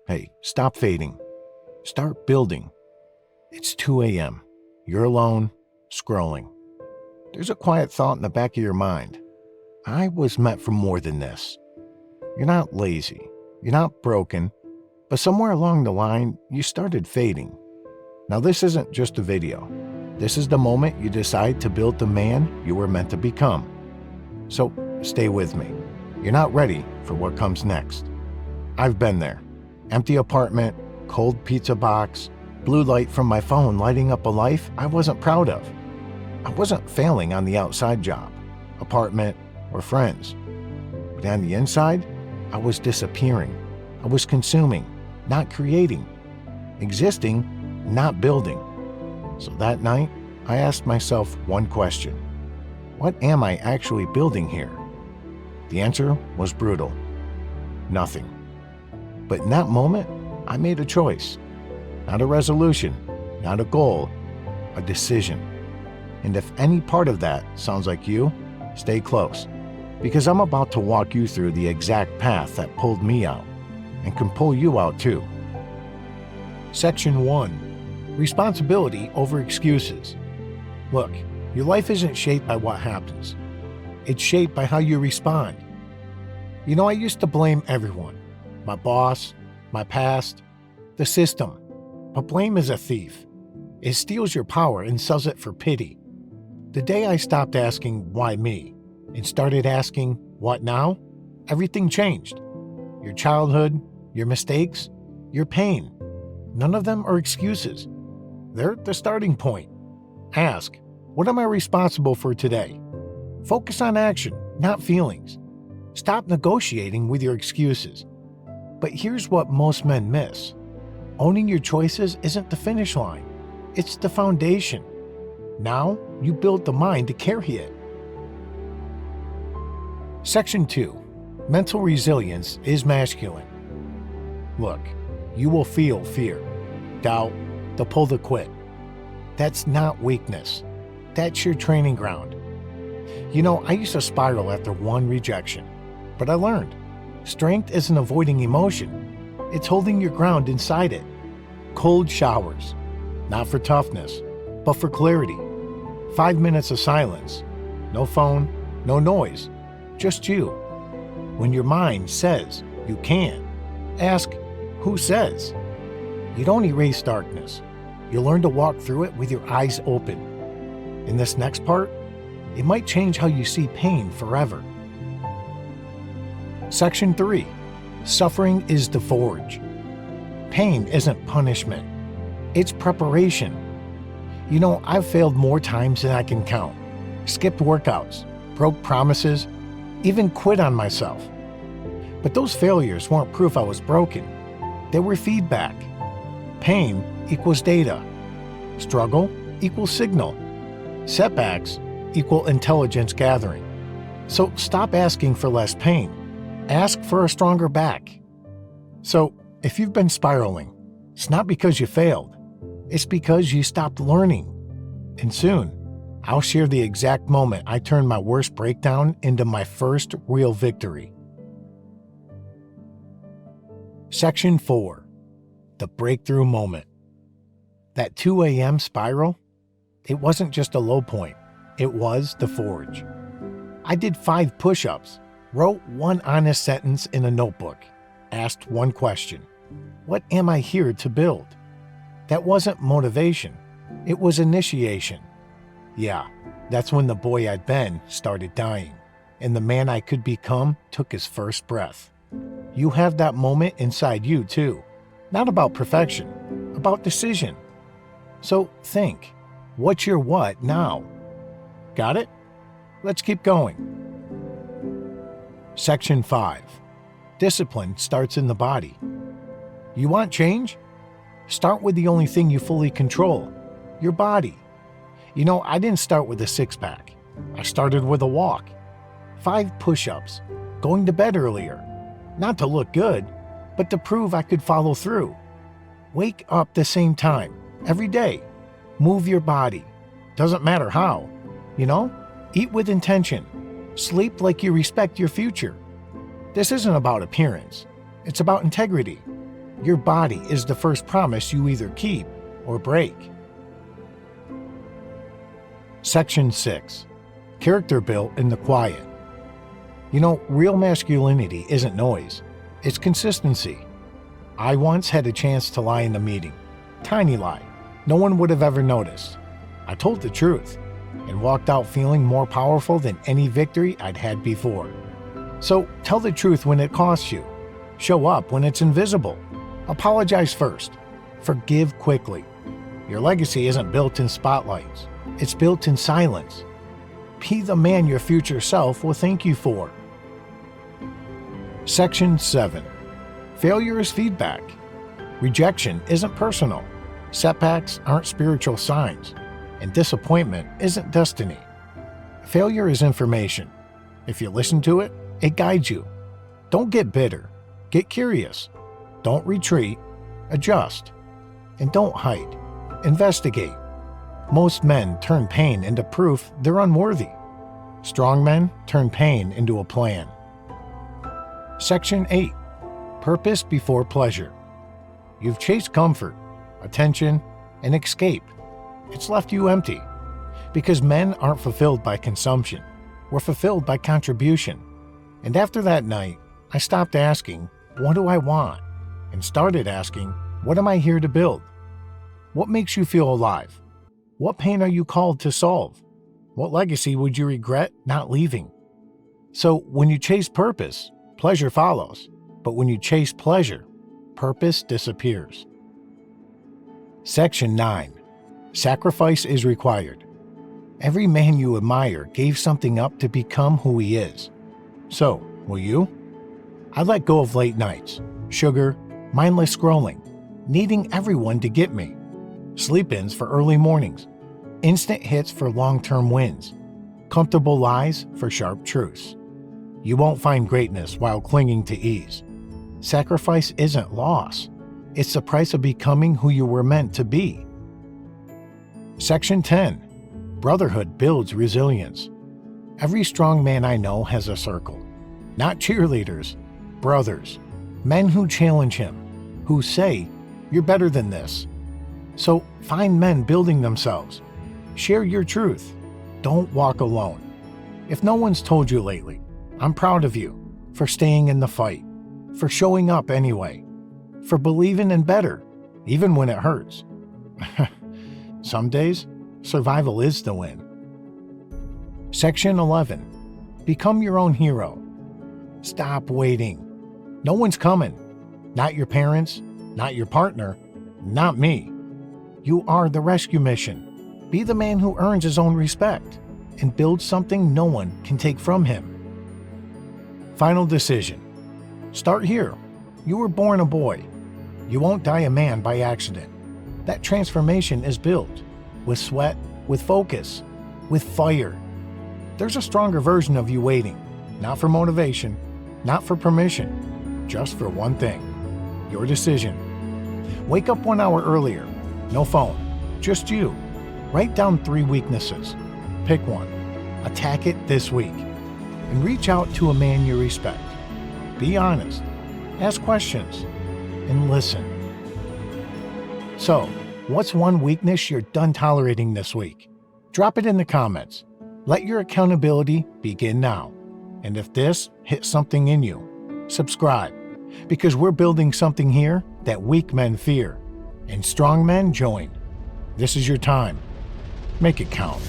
Hey, stop fading. Start building. It's 2 a.m. You're alone, scrolling. There's a quiet thought in the back of your mind. I was meant for more than this. You're not lazy. You're not broken. But somewhere along the line, you started fading. Now, this isn't just a video. This is the moment you decide to build the man you were meant to become. So, stay with me. You're not ready for what comes next. I've been there. Empty apartment, cold pizza box, blue light from my phone lighting up a life I wasn't proud of. I wasn't failing on the outside job, apartment, or friends. But on the inside, I was disappearing. I was consuming, not creating. Existing, not building. So that night, I asked myself one question. What am I actually building here? The answer was brutal. Nothing. But in that moment, I made a choice. Not a resolution, not a goal, a decision. And if any part of that sounds like you, stay close, because I'm about to walk you through the exact path that pulled me out and can pull you out too. Section 1. Responsibility over excuses. Look, your life isn't shaped by what happens. It's shaped by how you respond. You know, I used to blame everyone. My boss, my past, the system. But blame is a thief. It steals your power and sells it for pity. The day I stopped asking, why me, and started asking, what now? Everything changed. Your childhood, your mistakes, your pain. None of them are excuses. They're the starting point. Ask, what am I responsible for today? Focus on action, not feelings. Stop negotiating with your excuses. But here's what most men miss. Owning your choices isn't the finish line. It's the foundation. Now, you build the mind to carry it. Section 2. Mental resilience is masculine. Look, you will feel fear, doubt, the pull to quit. That's not weakness. That's your training ground. You know, I used to spiral after one rejection, but I learned. Strength isn't avoiding emotion. It's holding your ground inside it. Cold showers, not for toughness, but for clarity. 5 minutes of silence. No phone, no noise, just you. When your mind says you can't, ask, who says? You don't erase darkness. You learn to walk through it with your eyes open. In this next part, it might change how you see pain forever. Section 3. Suffering is the forge. Pain isn't punishment. It's preparation. You know, I've failed more times than I can count. Skipped workouts, broke promises, even quit on myself. But those failures weren't proof I was broken. They were feedback. Pain equals data. Struggle equals signal. Setbacks equal intelligence gathering. So stop asking for less pain. Ask for a stronger back. So, if you've been spiraling, it's not because you failed. It's because you stopped learning. And soon, I'll share the exact moment I turned my worst breakdown into my first real victory. Section 4. The breakthrough moment. That 2 a.m. spiral, it wasn't just a low point. It was the forge. I did 5 push-ups, wrote one honest sentence in a notebook, asked one question. What am I here to build? That wasn't motivation. It was initiation. Yeah, that's when the boy I'd been started dying, and the man I could become took his first breath. You have that moment inside you too. Not about perfection, about decision. So think, what's your what now? Got it? Let's keep going. Section 5. Discipline starts in the body. You want change? Start with the only thing you fully control, your body. You know, I didn't start with a six-pack. I started with a walk. 5 push-ups, going to bed earlier. Not to look good, but to prove I could follow through. Wake up the same time, every day. Move your body. Doesn't matter how. You know, eat with intention. Sleep like you respect your future. This isn't about appearance. It's about integrity. Your body is the first promise you either keep or break. Section 6. Character built in the quiet. You know, real masculinity isn't noise, it's consistency. I once had a chance to lie in a meeting. Tiny lie. No one would have ever noticed. I told the truth and walked out feeling more powerful than any victory I'd had before. So tell the truth when it costs you. Show up when it's invisible. Apologize first. Forgive quickly. Your legacy isn't built in spotlights. It's built in silence. Be the man your future self will thank you for. Section 7. Failure is feedback. Rejection isn't personal. Setbacks aren't spiritual signs. And disappointment isn't destiny. Failure is information. If you listen to it, it guides you. Don't get bitter. Get curious. Don't retreat. Adjust. And don't hide. Investigate. Most men turn pain into proof they're unworthy. Strong men turn pain into a plan. Section 8. Purpose before pleasure. You've chased comfort, attention, and escape. It's left you empty. Because men aren't fulfilled by consumption. We're fulfilled by contribution. And after that night, I stopped asking, what do I want? And started asking, what am I here to build? What makes you feel alive? What pain are you called to solve? What legacy would you regret not leaving? So when you chase purpose, pleasure follows. But when you chase pleasure, purpose disappears. Section 9. Sacrifice is required. Every man you admire gave something up to become who he is. So, will you? I let go of late nights, sugar, mindless scrolling, needing everyone to get me. Sleep-ins for early mornings, instant hits for long-term wins, comfortable lies for sharp truths. You won't find greatness while clinging to ease. Sacrifice isn't loss. It's the price of becoming who you were meant to be. Section 10. Brotherhood builds resilience. Every strong man I know has a circle. Not cheerleaders, brothers. Men who challenge him, who say, you're better than this. So find men building themselves. Share your truth. Don't walk alone. If no one's told you lately, I'm proud of you for staying in the fight, for showing up anyway, for believing in better, even when it hurts. Some days, survival is the win. Section 11. Become your own hero. Stop waiting. No one's coming. Not your parents, not your partner, not me. You are the rescue mission. Be the man who earns his own respect and build something no one can take from him. Final decision. Start here. You were born a boy. You won't die a man by accident. That transformation is built with sweat, with focus, with fire. There's a stronger version of you waiting, not for motivation, not for permission, just for one thing, your decision. Wake up 1 hour earlier. No phone, just you. Write down 3 weaknesses. Pick one. Attack it this week. And reach out to a man you respect. Be honest. Ask questions. And listen. So, what's one weakness you're done tolerating this week? Drop it in the comments. Let your accountability begin now. And if this hits something in you, subscribe. Because we're building something here that weak men fear. And strong men join. This is your time. Make it count.